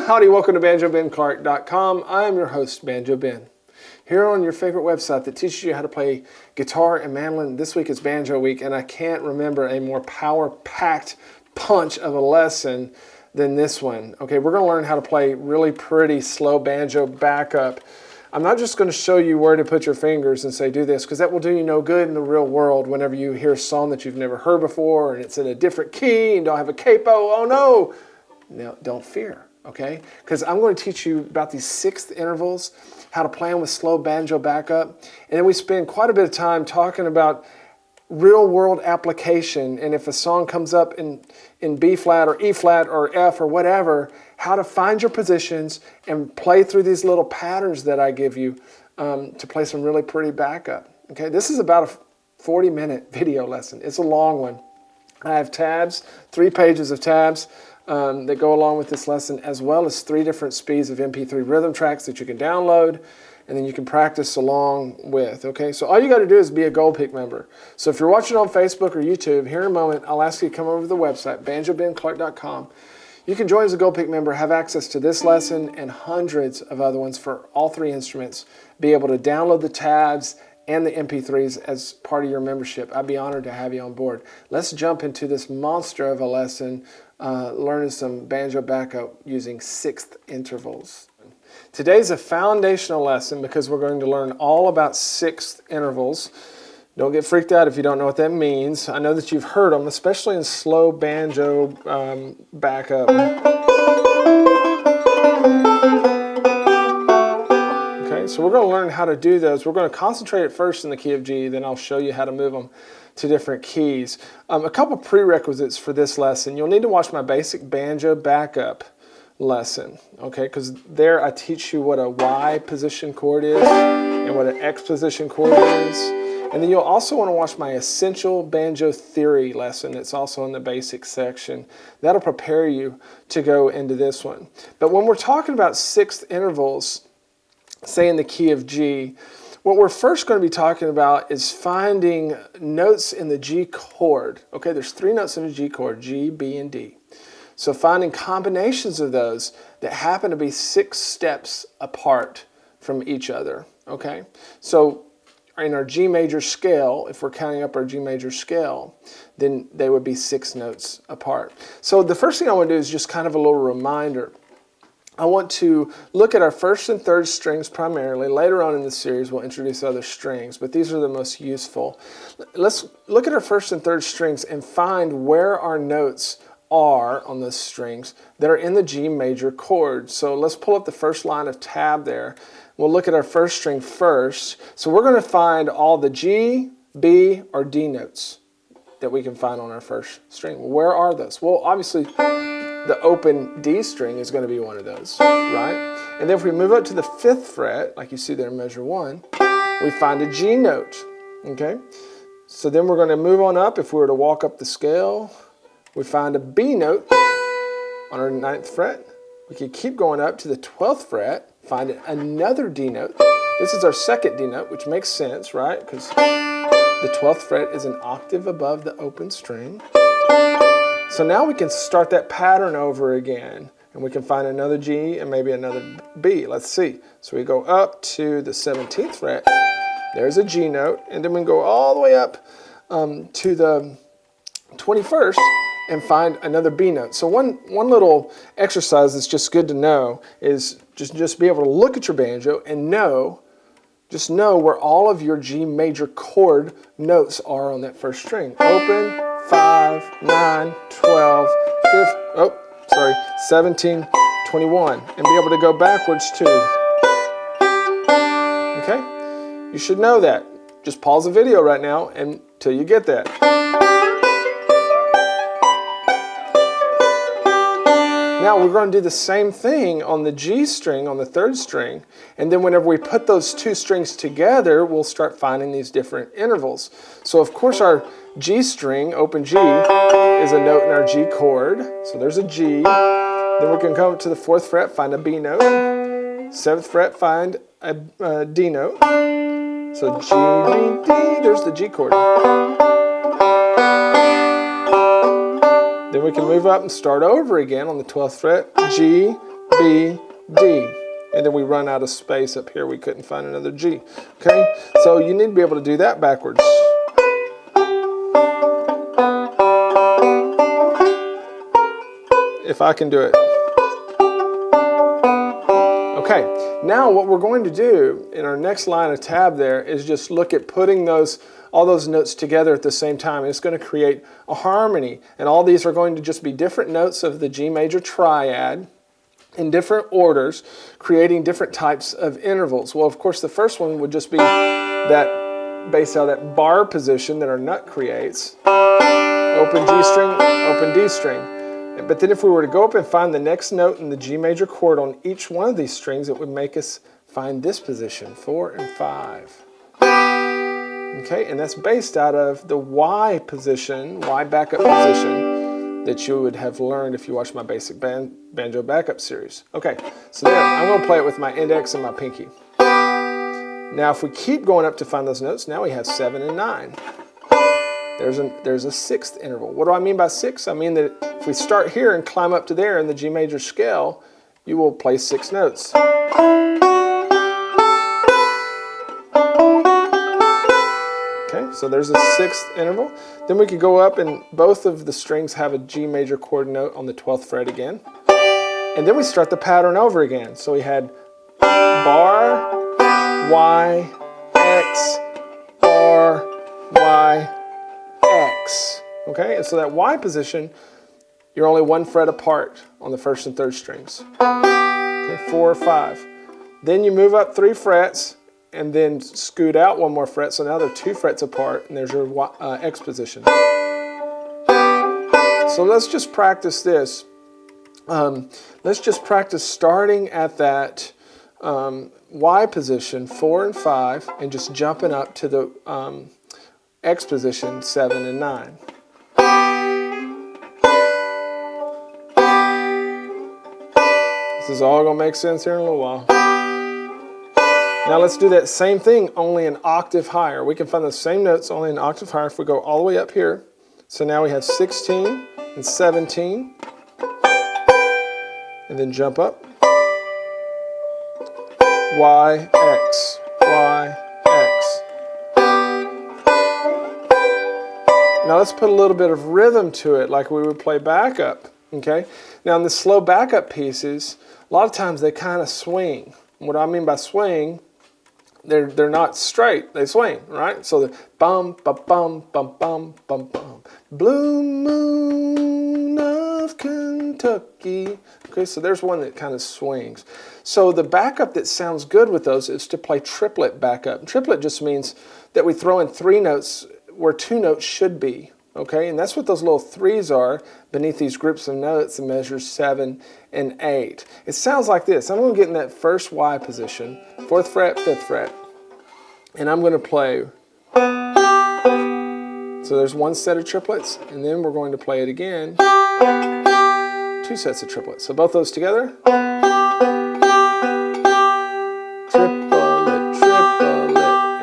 Howdy, welcome to BanjoBenClark.com. I'm your host, Banjo Ben. Here on your favorite website that teaches you how to play guitar and mandolin. This week is Banjo Week, and I can't remember a more power-packed punch of a lesson than this one. Okay, we're going to learn how to play really pretty slow banjo backup. I'm not just going to show you where to put your fingers and say do this, because that will do you no good in the real world whenever you hear a song that you've never heard before and it's in a different key and don't have a capo. Oh no! No, don't fear. Okay, because I'm going to teach you about these sixth intervals, how to play them with slow banjo backup, and then we spend quite a bit of time talking about real world application, and if a song comes up in B flat or E flat or F or whatever, how to find your positions and play through these little patterns that I give you to play some really pretty backup. Okay, this is about a 40-minute video lesson. It's a long one. I have tabs, 3 pages of tabs that go along with this lesson, as well as 3 different speeds of MP3 rhythm tracks that you can download and then you can practice along with. Okay, so all you got to do is be a Gold Pick member. So if you're watching on Facebook or YouTube, here in a moment, I'll ask you to come over to the website, BanjoBenClark.com. You can join as a Gold Pick member, have access to this lesson and hundreds of other ones for all 3 instruments, be able to download the tabs and the MP3s as part of your membership. I'd be honored to have you on board. Let's jump into this monster of a lesson, learning some banjo backup using sixth intervals. Today's a foundational lesson because we're going to learn all about sixth intervals. Don't get freaked out if you don't know what that means. I know that you've heard them, especially in slow banjo backup. Okay, so we're going to learn how to do those. We're going to concentrate at first in the key of G, then I'll show you how to move them to different keys. A couple prerequisites for this lesson. You'll need to watch my basic banjo backup lesson, okay, because there I teach you what a Y position chord is and what an X position chord is. And then you'll also want to watch my essential banjo theory lesson that's also in the basic section. That'll prepare you to go into this one. But when we're talking about sixth intervals, say in the key of G, what we're first going to be talking about is finding notes in the G chord. Okay, there's 3 notes in the G chord, G, B, and D. So finding combinations of those that happen to be 6 steps apart from each other. Okay, so in our G major scale, if we're counting up our G major scale, then they would be 6 notes apart. So the first thing I want to do is just kind of a little reminder. I want to look at our first and third strings primarily. Later on in the series, we'll introduce other strings, but these are the most useful. Let's look at our first and third strings and find where our notes are on those strings that are in the G major chord. So let's pull up the first line of tab there. We'll look at our first string first. So we're going to find all the G, B, or D notes that we can find on our first string. Where are those? Well, obviously, the open D string is going to be one of those, right? And then if we move up to the 5th fret, like you see there in measure 1, we find a G note, okay? So then we're going to move on up. If we were to walk up the scale, we find a B note on our 9th fret. We can keep going up to the 12th fret, find another D note. This is our 2nd D note, which makes sense, right? Because the 12th fret is an octave above the open string. So now we can start that pattern over again. and we can find another G and maybe another B. Let's see. So we go up to the 17th fret. There's a G note, and then we go all the way up to the 21st and find another B note. So one little exercise that's just good to know is just be able to look at your banjo and just know where all of your G major chord notes are on that first string. Open, 5, 9, 12, 17, 21, and be able to go backwards too. Okay? You should know that. Just pause the video right now until you get that. Now we're going to do the same thing on the G string, on the 3rd string, and then whenever we put those 2 strings together, we'll start finding these different intervals. So of course our G string, open G, is a note in our G chord. So there's a G. Then we can come up to the 4th fret, find a B note. 7th fret, find a D note. So G, B, D, there's the G chord. Then we can move up and start over again on the 12th fret, G, B, D. And then we run out of space up here. We couldn't find another G. Okay? So you need to be able to do that backwards. If I can do it. Okay, now what we're going to do in our next line of tab there is just look at putting all those notes together at the same time. It's going to create a harmony, and all these are going to just be different notes of the G major triad in different orders, creating different types of intervals. Well, of course, the first one would just be that based out of that bar position that our nut creates. Open G string, open D string. But then if we were to go up and find the next note in the G major chord on each one of these strings, it would make us find this position, 4 and 5. Okay, and that's based out of the Y position, Y backup position that you would have learned if you watched my basic banjo backup series. Okay, so there, I'm going to play it with my index and my pinky. Now if we keep going up to find those notes, now we have 7 and 9. There's a 6th interval. What do I mean by 6? I mean that if we start here and climb up to there in the G major scale, you will play 6 notes. Okay, so there's a 6th interval. Then we could go up and both of the strings have a G major chord note on the 12th fret again. And then we start the pattern over again. So we had bar, Y, X, bar, Y, X. Okay, and so that Y position, you're only 1 fret apart on the 1st and 3rd strings. Okay, 4 or 5. Then you move up 3 frets and then scoot out 1 more fret, so now they're 2 frets apart, and there's your X position. So let's just practice this. Let's just practice starting at that Y position, 4 and 5, and just jumping up to the X position, 7 and 9. This is all going to make sense here in a little while. Now let's do that same thing, only an octave higher. We can find the same notes, only an octave higher if we go all the way up here. So now we have 16 and 17. And then jump up. Y, X, Y, X. Now let's put a little bit of rhythm to it like we would play backup. Okay? Now in the slow backup pieces, a lot of times they kind of swing. What I mean by swing, they're not straight, they swing, right? So the bum, bum, bum, bum, bum, bum, bum. Blue moon of Kentucky. Okay, so there's one that kind of swings. So the backup that sounds good with those is to play triplet backup. Triplet just means that we throw in 3 notes where 2 notes should be. Okay, and that's what those little 3s are beneath these groups of notes and measures 7 and 8. It sounds like this. I'm going to get in that first Y position, 4th fret, 5th fret, and I'm going to play. So there's 1 set of triplets, and then we're going to play it again, 2 sets of triplets. So both those together.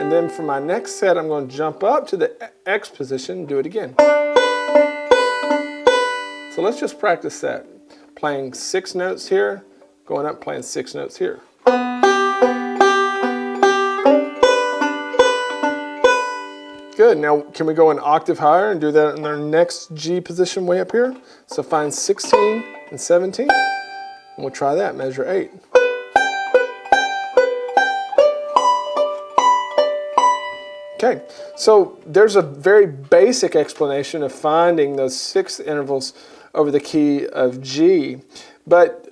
And then for my next set, I'm going to jump up to the X position and do it again. So let's just practice that. playing 6 notes here, going up, playing 6 notes here. Good. Now can we go an octave higher and do that in our next G position way up here? So find 16 and 17, and we'll try that, measure 8. Okay, so there's a very basic explanation of finding those 6th intervals over the key of G, but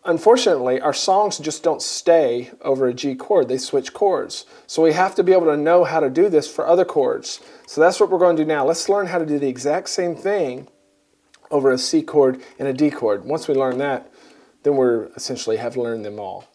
unfortunately our songs just don't stay over a G chord, they switch chords. So we have to be able to know how to do this for other chords. So that's what we're going to do now. Let's learn how to do the exact same thing over a C chord and a D chord. Once we learn that, then we're essentially have learned them all.